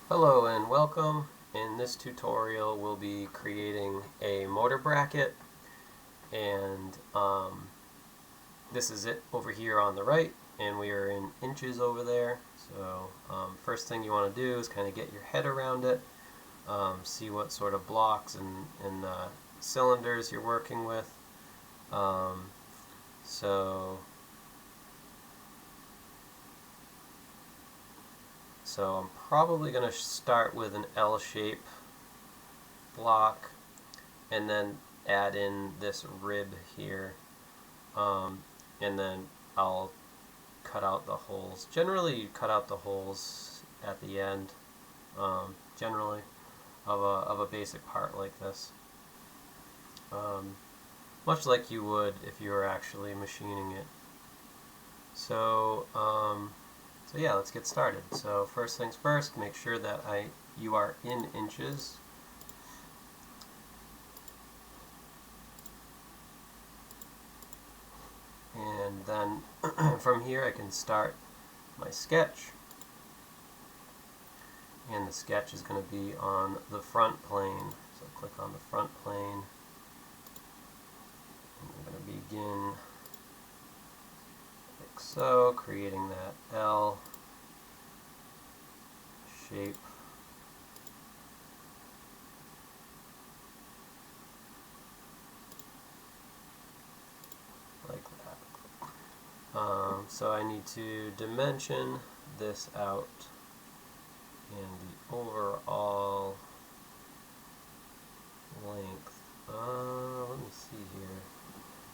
Hello and welcome. In this tutorial we'll be creating a motor bracket, and this is it over here on the right, and we are in inches over there. So first thing you want to do is kind of get your head around it, see what sort of blocks and cylinders you're working with. So I'm probably going to start with an L-shape block and then add in this rib here, and then I'll cut out the holes. Generally you cut out the holes at the end, generally, of a basic part like this, much like you would if you were actually machining it. So yeah, let's get started. So first things first, make sure that you are in inches. And then from here I can start my sketch. And the sketch is going to be on the front plane. So click on the front plane. And we're going to begin like so, creating that L shape. Like that. So I need to dimension this out, and the overall length. Let me see here.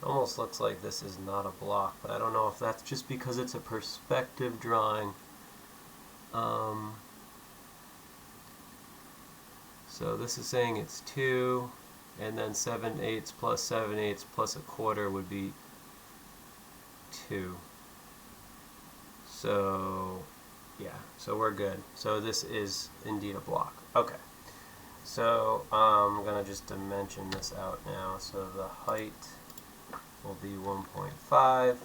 It almost looks like this is not a block, but I don't know if that's just because it's a perspective drawing. So this is saying it's 2, and then 7/8 plus 7/8 plus a quarter would be 2. So yeah, so we're good. So this is indeed a block. Okay. So I'm going to just dimension this out now. So the height will be 1.5.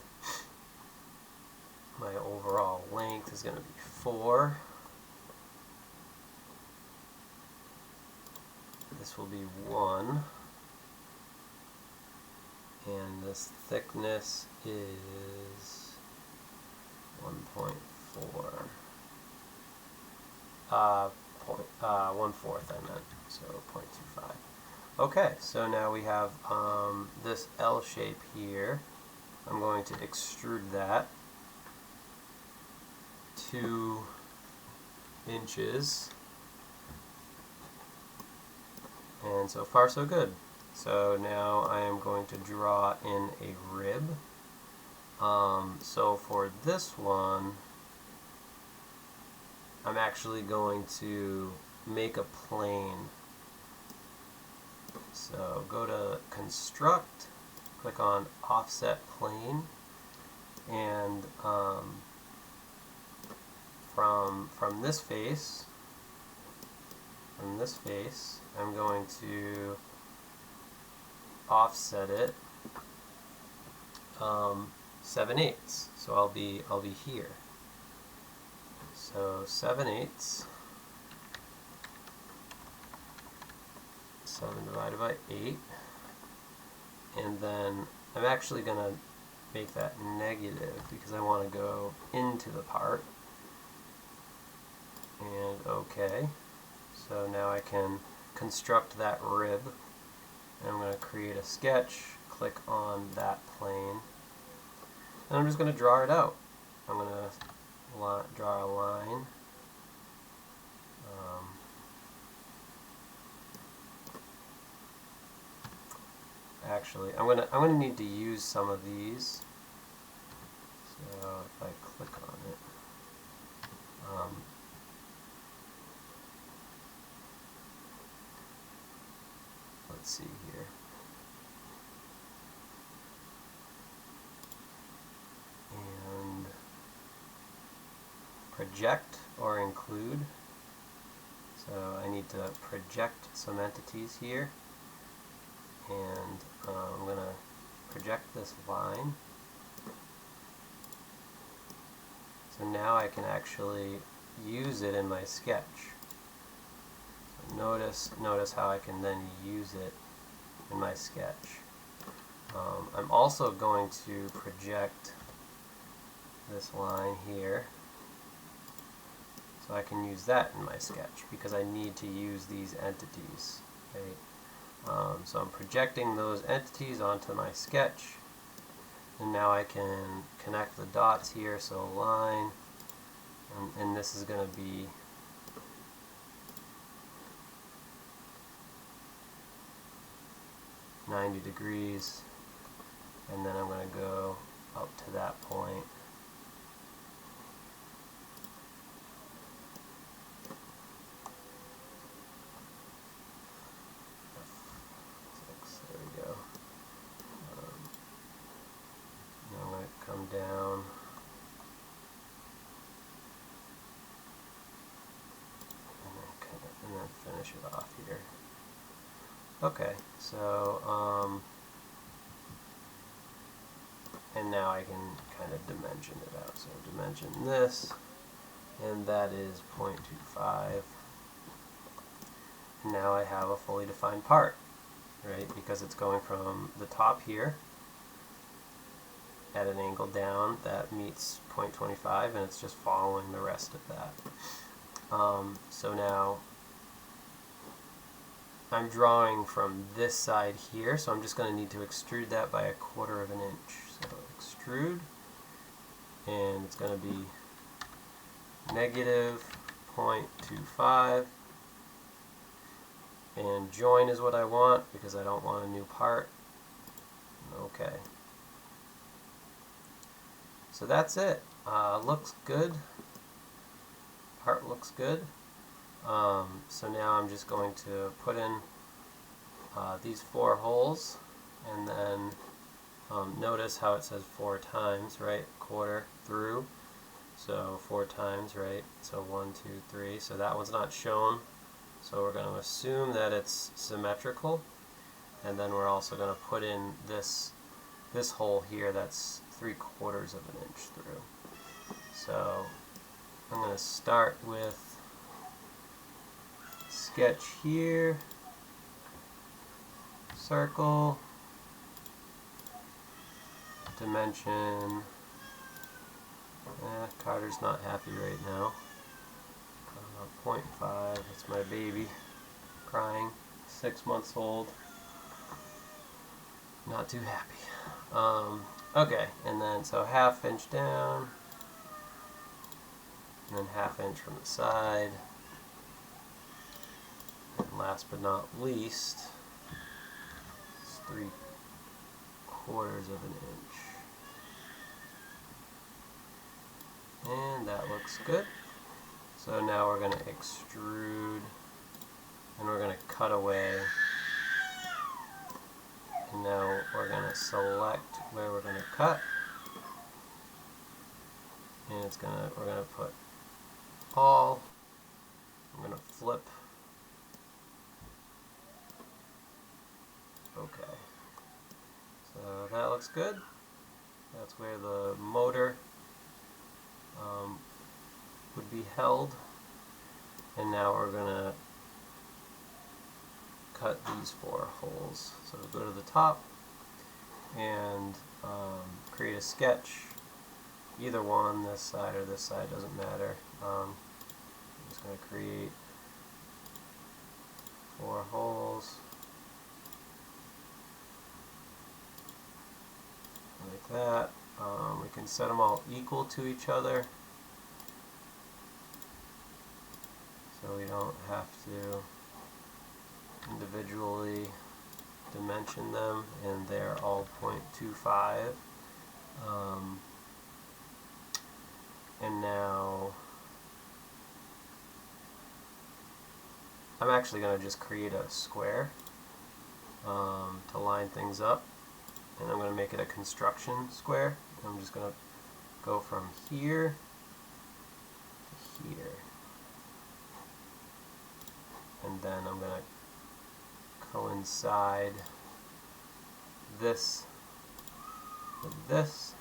My overall length is going to be 4. This will be 1. And this thickness is 1.4. 1/4 I meant, so 0.25. Okay, so now we have this L shape here. I'm going to extrude that 2 inches. And so far so good. So now I am going to draw in a rib. So for this one, I'm actually going to make a plane. So go to Construct, click on Offset Plane, and from this face, I'm going to offset it 7/8. So I'll be here. So 7/8. 7 divided by 8. And then I'm actually going to make that negative because I want to go into the part. And okay. So now I can construct that rib. And I'm going to create a sketch, click on that plane, and I'm just going to draw it out. I'm going to draw a line. Actually, I'm gonna need to use some of these. So if I click on it, let's see here. And project or include. So I need to project some entities here. And I'm going to project this line. So now I can actually use it in my sketch. notice how I can then use it in my sketch. I'm also going to project this line here so I can use that in my sketch because I need to use these entities. Right? So I'm projecting those entities onto my sketch, and now I can connect the dots here, so a line, and this is going to be $90 degrees, and then I'm going to go up to that point. There we go. Now I'm going to come down. And then finish it off here. Okay, so and now I can kind of dimension it out. So dimension this, and that is 0.25. And now I have a fully defined part, right? Because it's going from the top here at an angle down that meets 0.25, and it's just following the rest of that. So now I'm drawing from this side here, so I'm just going to need to extrude that by 1/4 of an inch. So extrude, and it's going to be -0.25, and join is what I want because I don't want a new part. Okay. So that's it. Looks good. Part looks good. So now I'm just going to put in these 4 holes, and then notice how it says 4 times, right? 1/4 through, so 4 times, right? So 1, 2, 3. So that one's not shown, so we're going to assume that it's symmetrical, and then we're also going to put in this hole here that's 3/4 of an inch through. So I'm going to start with sketch here, circle, dimension, Carter's not happy right now, 0.5, that's my baby, crying, 6 months old, not too happy. Okay, and then so 1/2 inch down, and then 1/2 inch from the side. And last but not least, it's 3/4 of an inch. And that looks good. So now we're going to extrude, and we're going to cut away. And now we're going to select where we're going to cut. And we're going to put all. I'm going to flip. Okay, so that looks good. That's where the motor would be held. And now we're going to cut these 4 holes. So go to the top and create a sketch. Either one, this side or this side, doesn't matter. I'm just going to create 4 holes. Like that. We can set them all equal to each other, so we don't have to individually dimension them, and they're all 0.25. And now I'm actually going to just create a square to line things up. And I'm going to make it a construction square. I'm just going to go from here to here. And then I'm going to coincide this with this,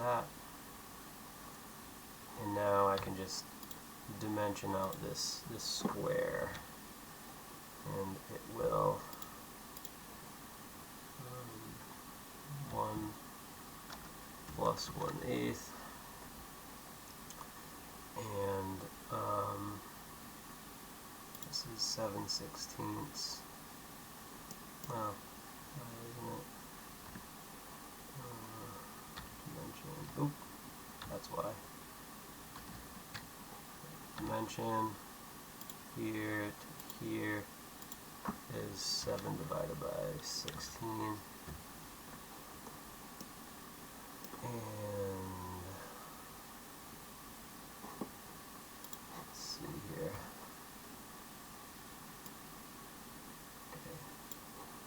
that. And now I can just dimension out this square, and it will 1 plus 1/8, and this is 7/16. Well, why isn't it? Dimension. Oop, that's why. Dimension here to here is 7 divided by 16. And let's see here. Okay.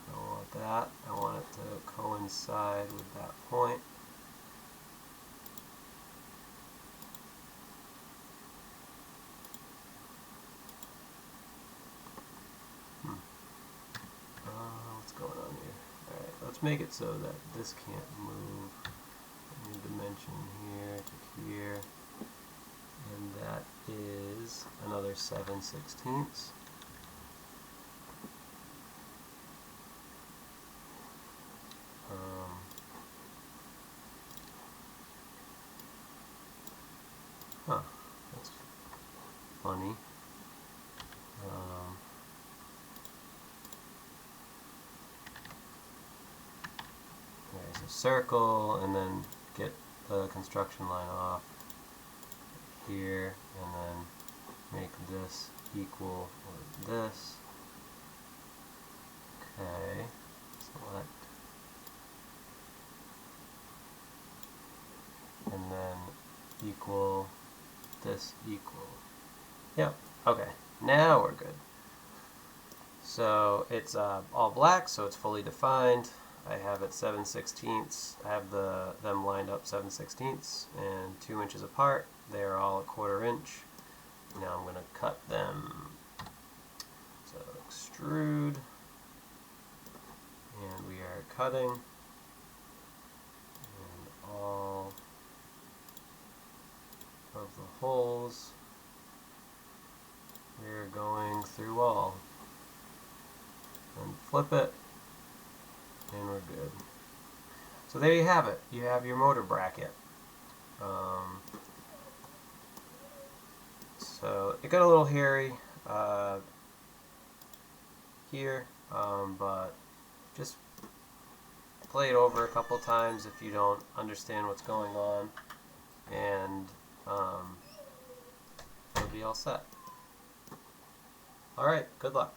I don't want that. I want it to coincide with that point. What's going on here? Alright, let's make it so that this can't move. Dimension here to here, and that is another 7/16. That's funny. There's a circle, and then get the construction line off here, and then make this equal with this. Okay, select, and then equal this equal. Yep, okay, now we're good. So it's all black, so it's fully defined. I have it 7/16. I have them lined up 7/16 and 2 inches apart. They are all 1/4 inch. Now I'm going to cut them. So extrude, and we are cutting, and all of the holes we're going through all. And flip it, and we're good. So there you have it. You have your motor bracket. So it got a little hairy here, but just play it over a couple times if you don't understand what's going on, and it'll be all set. Alright, good luck.